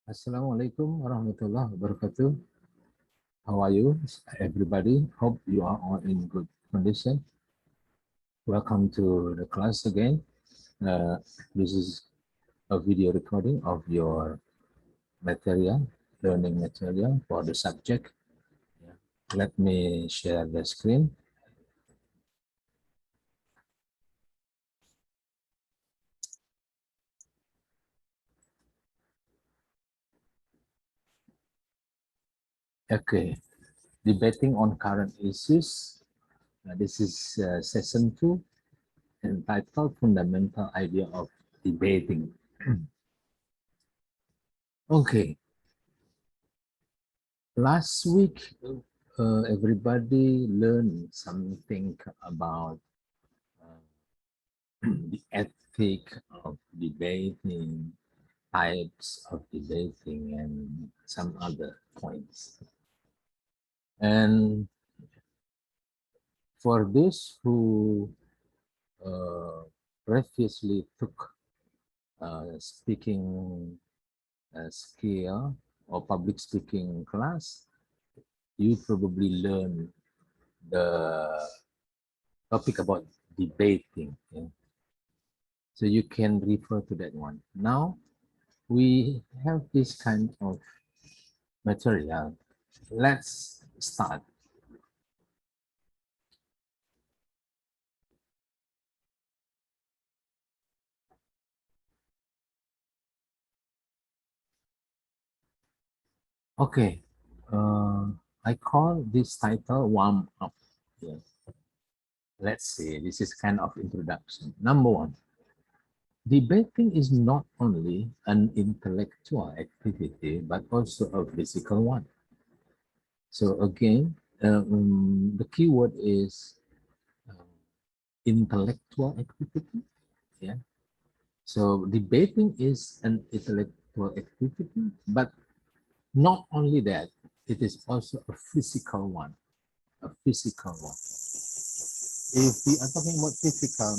Assalamualaikum warahmatullahi wabarakatuh. How are you, everybody? Hope you are all in good condition. Welcome to the class again. Uh, this is a video recording of your material, learning material for the subject. Let me share the screen. Okay, debating on current issues. This is session 2, entitled Fundamental Idea of Debating. Okay, last week everybody learned something about the ethic of debating, types of debating, and some other points. And for those who uh, previously took speaking skill or public speaking class, you probably learned the topic about debating. Yeah? So you can refer to that one. Now we have this kind of material. Let's start. Okay. I call this title Warm Up. Yeah. Let's see. This is kind of introduction. Number one, debating is not only an intellectual activity, but also a physical one. So again, the keyword is uh, intellectual activity. Yeah. So debating is an intellectual activity, but not only that, it is also a physical one. A physical one. If we are talking about physical,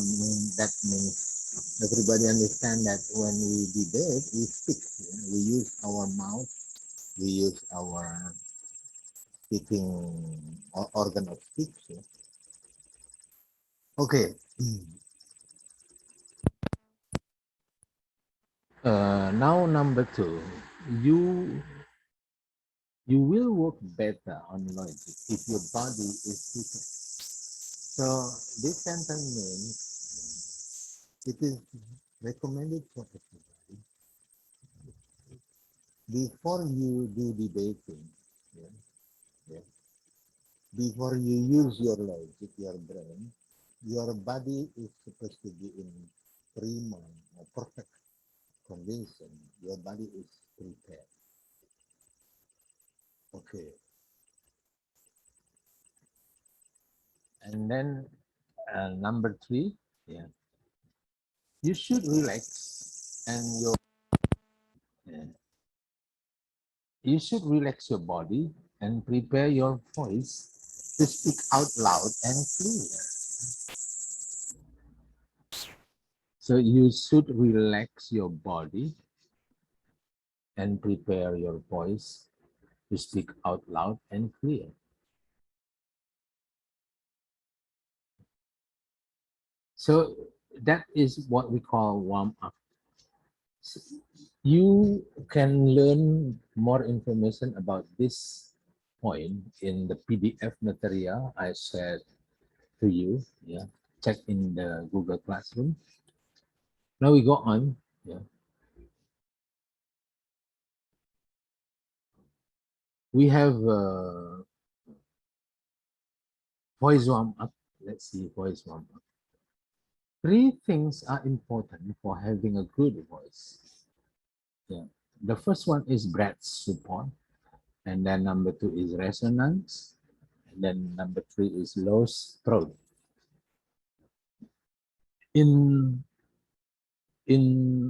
that means everybody understand that when we debate, we speak. Yeah? We use our mouth, we use our speaking organ of speech. Yeah? Okay. Now number two, you you will work better on logic if your body is prepared. So this sentence means it is recommended for everybody before you do debating, yeah, yeah, before you use your logic, your brain, your body is supposed to be in prima or perfect condition. Your body is prepared. Okay. And then number three, yeah, you should relax and yeah, you should relax your body and prepare your voice to speak out loud and clear. So you should relax your body and prepare your voice to speak out loud and clear. So that is what we call warm up. You can learn more information about this point in the PDF material I shared to you. Yeah, check in the Google Classroom. Now we go on. Yeah, we have voice warm up. Let's see voice warm up. Three things are important for having a good voice. Yeah, the first one is breath support, and then number two is resonance, and then number three is low throat. In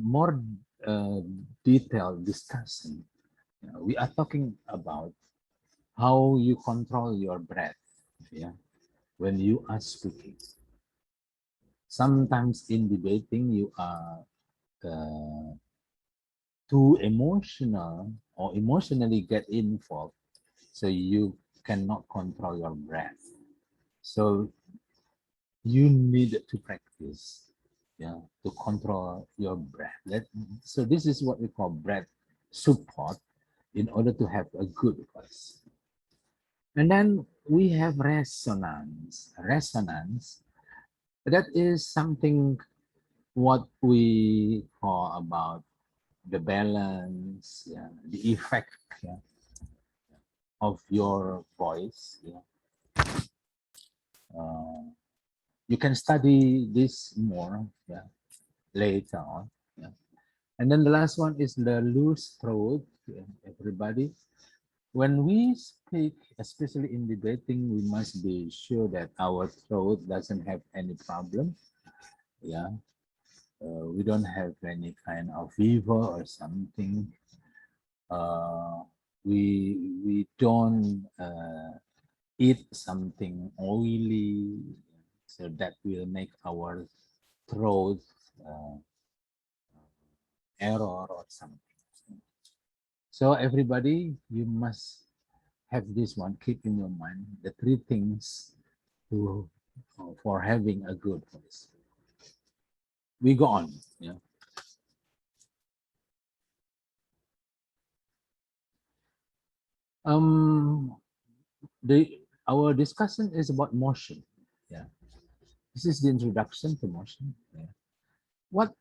more uh, detailed discussion, we are talking about how you control your breath, yeah, when you are speaking. Sometimes in debating, you are uh, too emotional or emotionally get involved, so you cannot control your breath. So you need to practice, yeah, to control your breath. So this is what we call breath support in order to have a good voice. And then we have resonance. Resonance, that is something what we call about the balance, yeah, the effect, yeah, of your voice. Yeah. You can study this more, yeah, later on. Yeah. And then the last one is the loose throat. Yeah, everybody, when we speak, especially in debating, we must be sure that our throat doesn't have any problem. Yeah, we don't have any kind of fever or something. Uh, we don't eat something oily, so that will make our throat uh, error or something. So everybody, you must have this one. Keep in your mind the three things to for having a good voice. We go on. Yeah. Um. Our discussion is about motion. Yeah. This is the introduction to motion. Yeah. What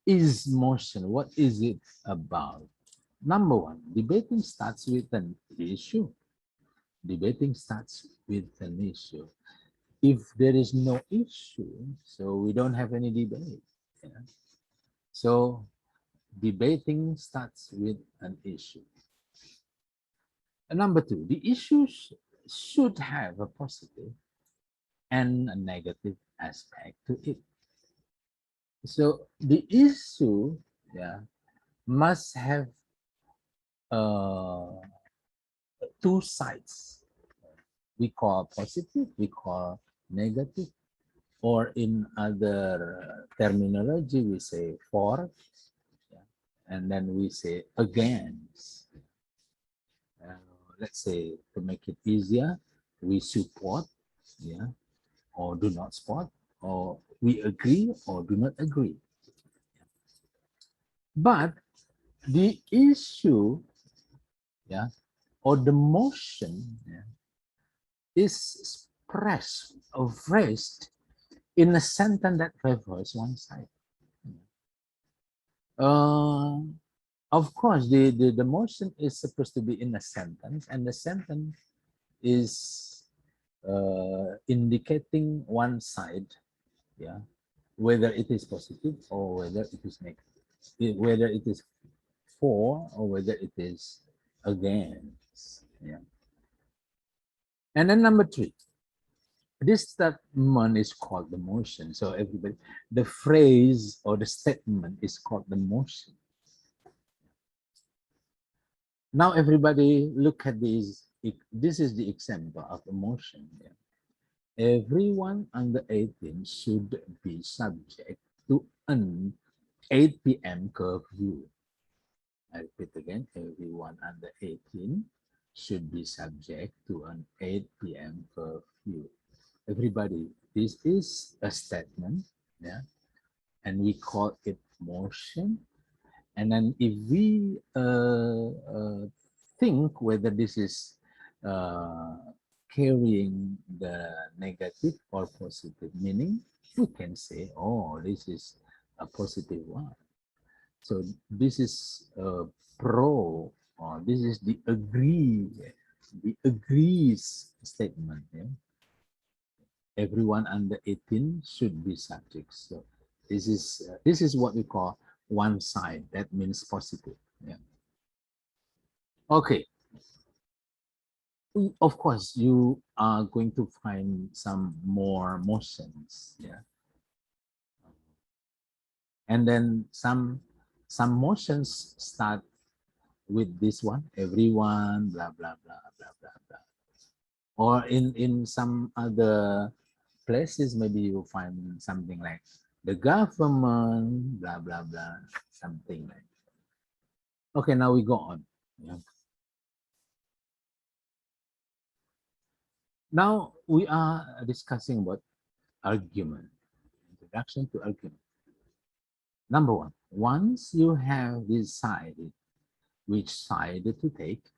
is motion? What is it about? Number one, debating starts with an issue. Debating starts with an issue. If there is no issue, so we don't have any debate. Yeah. So debating starts with an issue. And number two, the issues should have a positive and a negative aspect to it. So the issue, yeah, must have uh, two sides. We call positive, we call negative, or in other terminology, we say for, yeah, and then we say against. Uh, let's say to make it easier, we support, yeah, or do not support, or we agree or do not agree. But the issue, yeah, or the motion, yeah, is expressed or phrased in a sentence that favors one side. Uh, of course, the motion is supposed to be in a sentence, and the sentence is indicating one side, yeah, whether it is positive or whether it is negative, whether it is for or whether it is against, yeah. And then number three, this statement is called the motion. So everybody, the phrase or the statement is called the motion. Now everybody look at this. This is the example of the motion. Yeah. Everyone under 18 should be subject to an 8 p.m. curfew. I repeat again, everyone under 18 should be subject to an 8 p.m. curfew. Everybody, this is a statement, yeah, and we call it motion. And then if we think whether this is uh, carrying the negative or positive meaning, we can say, oh, this is a positive one. So this is a pro, or this is the agrees statement. Yeah? Everyone under 18 should be subject. So this is what we call one side. That means positive. Yeah. Okay. Of course, you are going to find some more motions. Yeah. And then some motions start with this one. Everyone, blah blah blah blah blah blah. Or in some other places, maybe you find something like the government, blah blah blah, something like that. Okay, now we go on. Yeah. Now we are discussing about argument, introduction to argument. Number one, once you have decided which side to take,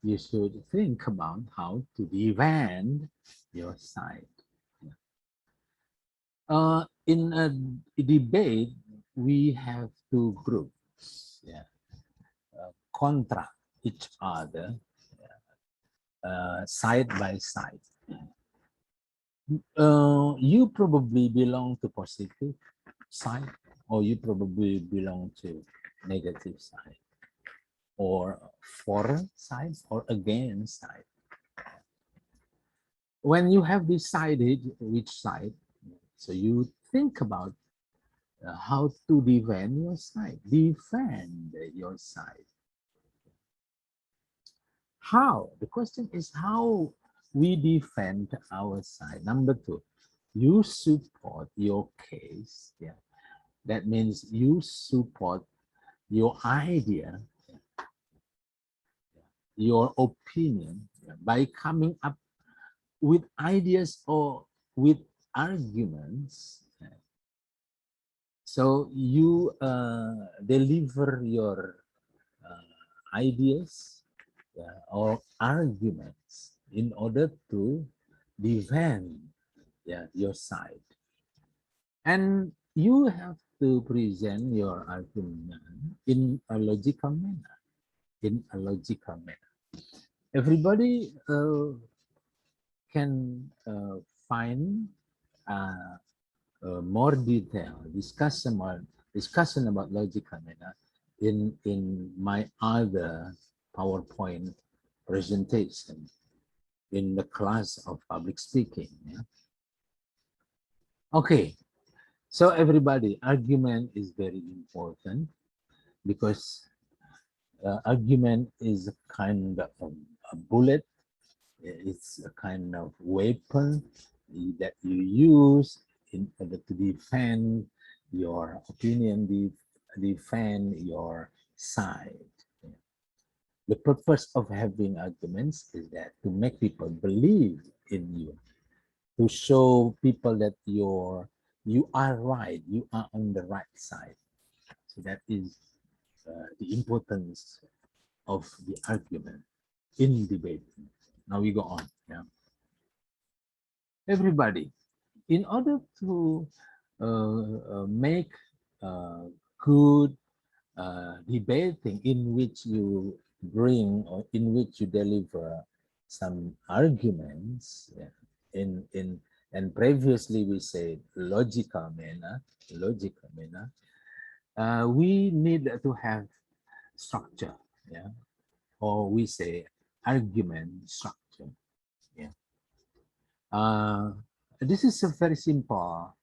you should think about how to defend your side. In a debate, we have two groups, contra each other, side by side. You probably belong to positive side, or you probably belong to negative side, or for side, or against side. When you have decided which side, so you think about how to defend your side. Defend your side. How? The question is how we defend our side. Number two, you support your case. Yeah, that means you support your idea, your opinion, by coming up with ideas or with arguments. So you deliver your ideas or arguments in order to defend your side. And you have to present your argument in a logical manner. In a logical manner. Everybody can find more detail discussion about logical manner in my other PowerPoint presentation in the class of public speaking. Yeah? Okay, so everybody, argument is very important because argument is a kind of a bullet. It's a kind of weapon that you use in order to defend your opinion, defend your side. The purpose of having arguments is that to make people believe in you, to show people that you are right, you are on the right side. So that is the importance of the argument in debate. Now we go on. Yeah. Everybody, in order to make good debating in which you bring or in which you deliver some arguments, in and previously we said logical manner, we need to have structure, or we say argument structure. This is a very simple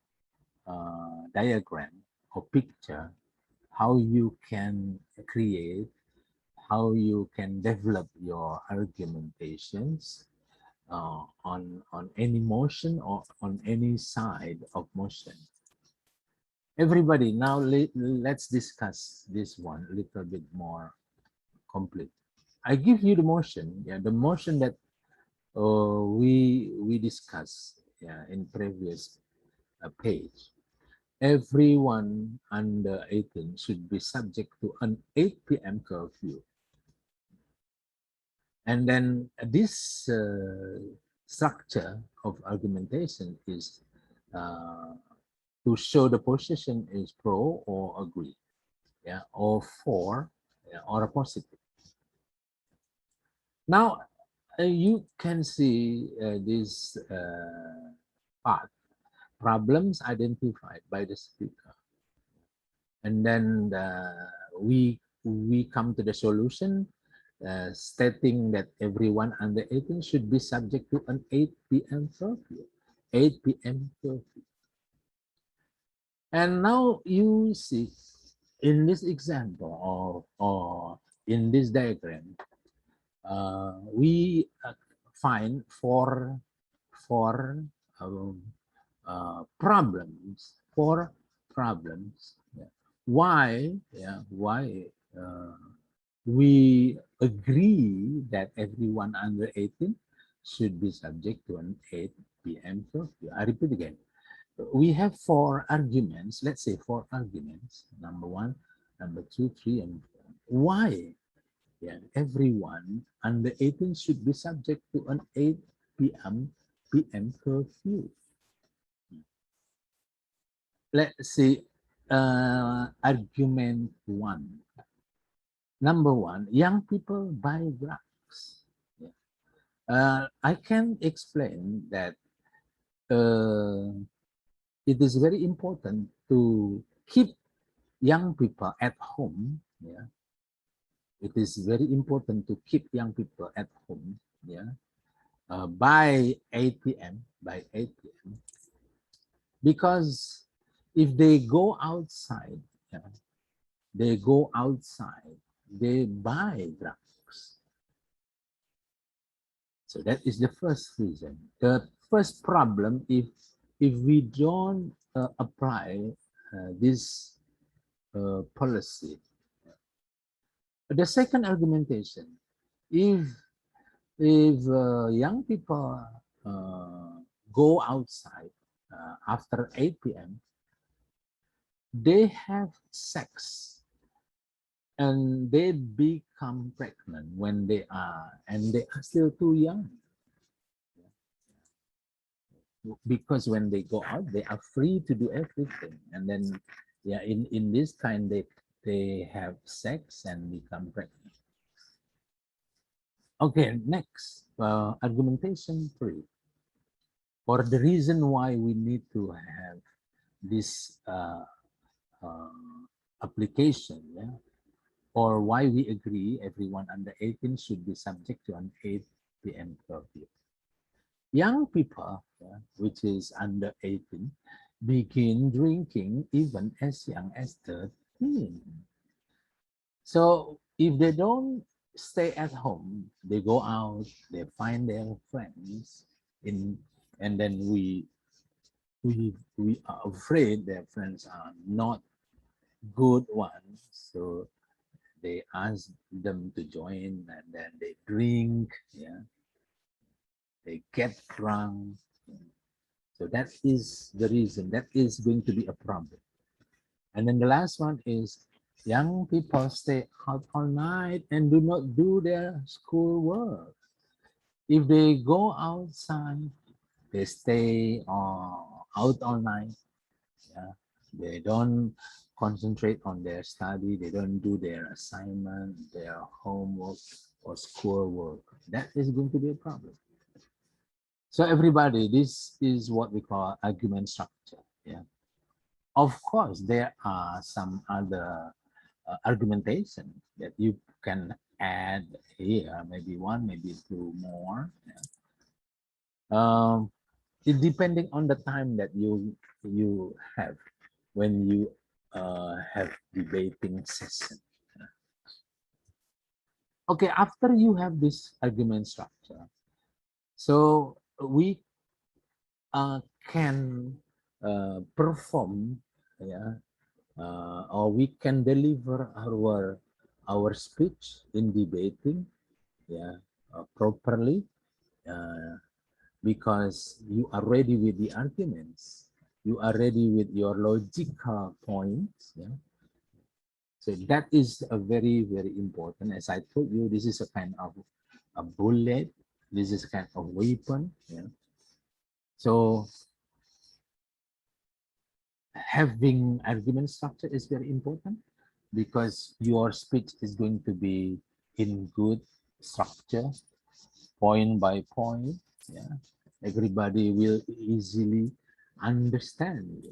diagram or picture how you can create, how you can develop your argumentations on any motion or on any side of motion. Everybody, now let's discuss this one a little bit more complete. I give you the motion, the motion that we discussed in previous page. Everyone under 18 should be subject to an 8 p.m. curfew. And then this structure of argumentation is to show the position is pro or agree, or for, or a positive. Now, you can see this part, problems identified by the speaker. And then we come to the solution, stating that everyone under 18 should be subject to an 8 p.m. curfew. 8 p.m. curfew. And now you see in this example or in this diagram, we find four problems. Why we agree that everyone under 18 should be subject to an 8 p.m. curfew. I repeat again. We have 4 arguments. Let's say 4 arguments. Number 1, number 2, 3, and 4. Why? Yeah, everyone under 18 should be subject to an 8 p.m. curfew. Let's see. Argument 1. Number 1, young people buy drugs. Yeah. I can explain that it is very important to keep young people at home. Yeah, it is very important to keep young people at home. Yeah, by 8 p.m. By 8 p.m. Because if they go outside, yeah, they go outside, they buy drugs. So that is the first reason. The first problem, if we don't apply this policy. The second argumentation, if young people go outside after 8 p.m., they have sex and they become pregnant when they are still too young. Because when they go out, they are free to do everything, and then yeah, in this kind they have sex and become pregnant. Okay, next argumentation 3, or the reason why we need to have this application, yeah, or why we agree everyone under 18 should be subject to an 8 p.m. curfew. Young people, yeah, which is under 18, begin drinking even as young as 13. So if they don't stay at home, they go out, they find their friends, and then we are afraid their friends are not good ones, so they ask them to join, and then they drink, yeah, they get drunk. So that is the reason. That is going to be a problem. And then the last one is young people stay out all night and do not do their school work. If they go outside, they stay out all night. Yeah, they don't concentrate on their study. They don't do their assignment, their homework or school work. That is going to be a problem. So everybody, this is what we call argument structure. Yeah. Of course, there are some other argumentation that you can add here, maybe 1, maybe 2 more. Yeah. It depending on the time that you have when you have debating session. Okay, after you have this argument structure, so we can perform, yeah, or we can deliver our speech in debating, yeah, properly, uh, because you are ready with the arguments, you are ready with your logical points, yeah. So that is a very, very important. As I told you, this is a kind of a bullet, this is a kind of weapon, yeah. So having argument structure is very important, because your speech is going to be in good structure, point by point. Yeah, everybody will easily understand.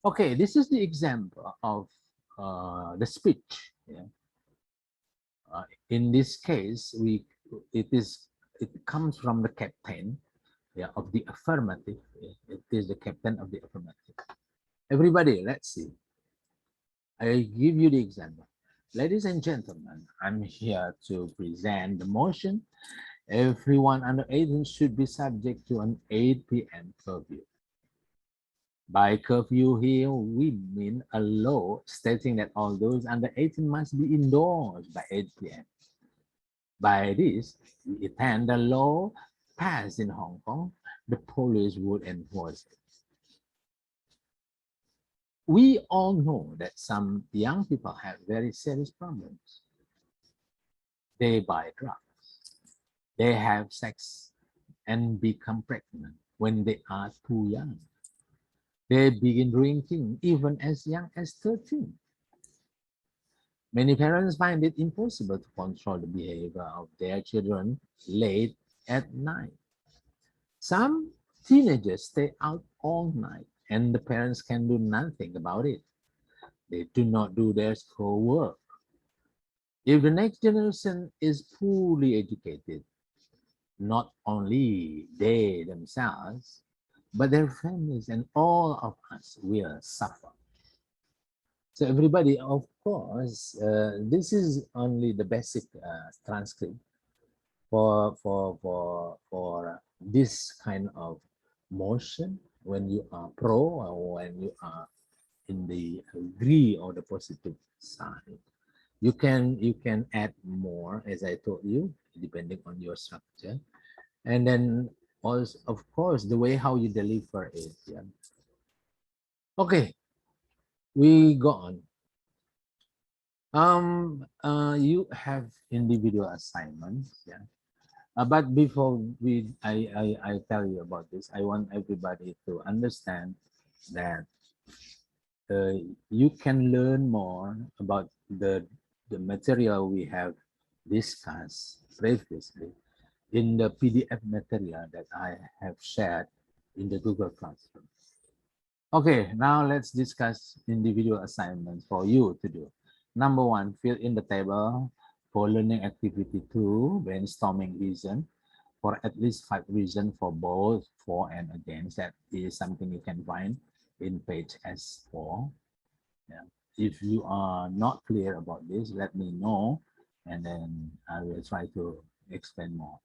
Okay, this is the example of the speech. Yeah. In this case, it comes from the captain, yeah, of the affirmative. It is the captain of the affirmative. Everybody, let's see. I give you the example. Ladies and gentlemen, I'm here to present the motion. Everyone under 18 should be subject to an 8 p.m. curfew. By curfew here, we mean a law stating that all those under 18 must be indoors by 8 p.m. By this, we intend the law passed in Hong Kong, the police would enforce it. We all know that some young people have very serious problems. They buy drugs, they have sex and become pregnant when they are too young. They begin drinking even as young as 13. Many parents find it impossible to control the behavior of their children late at night. Some teenagers stay out all night and the parents can do nothing about it. They do not do their schoolwork. If the next generation is poorly educated, not only they themselves, but their families and all of us will suffer. So everybody, of course, this is only the basic transcript for this kind of motion when you are pro or when you are in the agree or the positive side. You can add more, as I told you, depending on your structure, and then also, of course, the way how you deliver it. Yeah. Okay, we go on. You have individual assignments, yeah. But before I tell you about this, I want everybody to understand that you can learn more about the material we have discussed previously in the PDF material that I have shared in the Google Classroom. Okay, now let's discuss individual assignments for you to do. Number one, fill in the table for learning activity 2, brainstorming reason, for at least 5 reasons for both, for and against. That is something you can find in page S4. Yeah. If you are not clear about this, let me know, and then I will try to explain more.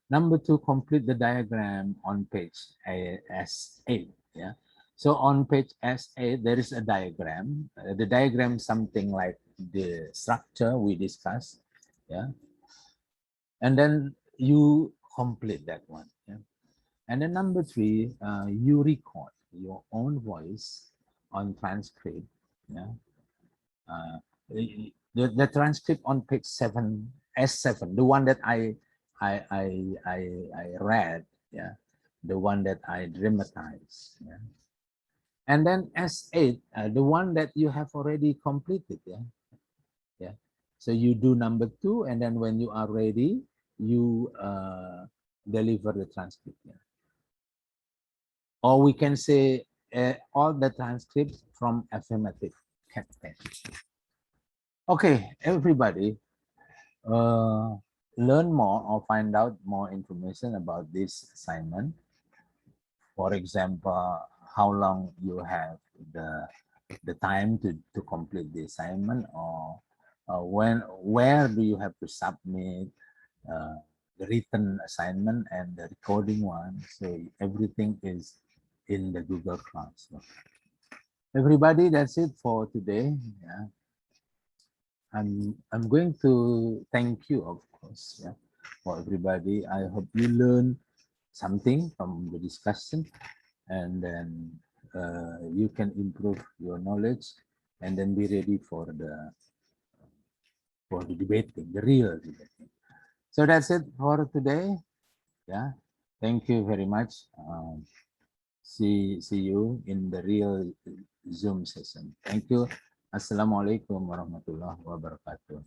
Number two, complete the diagram on page S8. Yeah. So on page S8, there is a diagram. The diagram something like the structure we discussed. Yeah. And then you complete that one. Yeah. And then number three, you record your own voice on transcript. Yeah. The transcript on page 7, S7, the one that I read, yeah, the one that I dramatized, yeah. And then S8, the one that you have already completed, yeah, yeah. So you do number 2, and then when you are ready, you deliver the transcript, yeah. Or we can say all the transcripts from affirmative campaign. Okay, everybody, learn more or find out more information about this assignment. For example, how long you have the time to complete the assignment, or where do you have to submit the written assignment and the recording one. So everything is in the Google Classroom. Everybody, that's it for today. Yeah. I'm going to thank you, of course, yeah, for everybody. I hope you learn something from the discussion, and then you can improve your knowledge, and then be ready for the debating, the real debating. So that's it for today. Yeah, thank you very much. See you in the real Zoom session. Thank you. Assalamualaikum warahmatullahi wabarakatuh.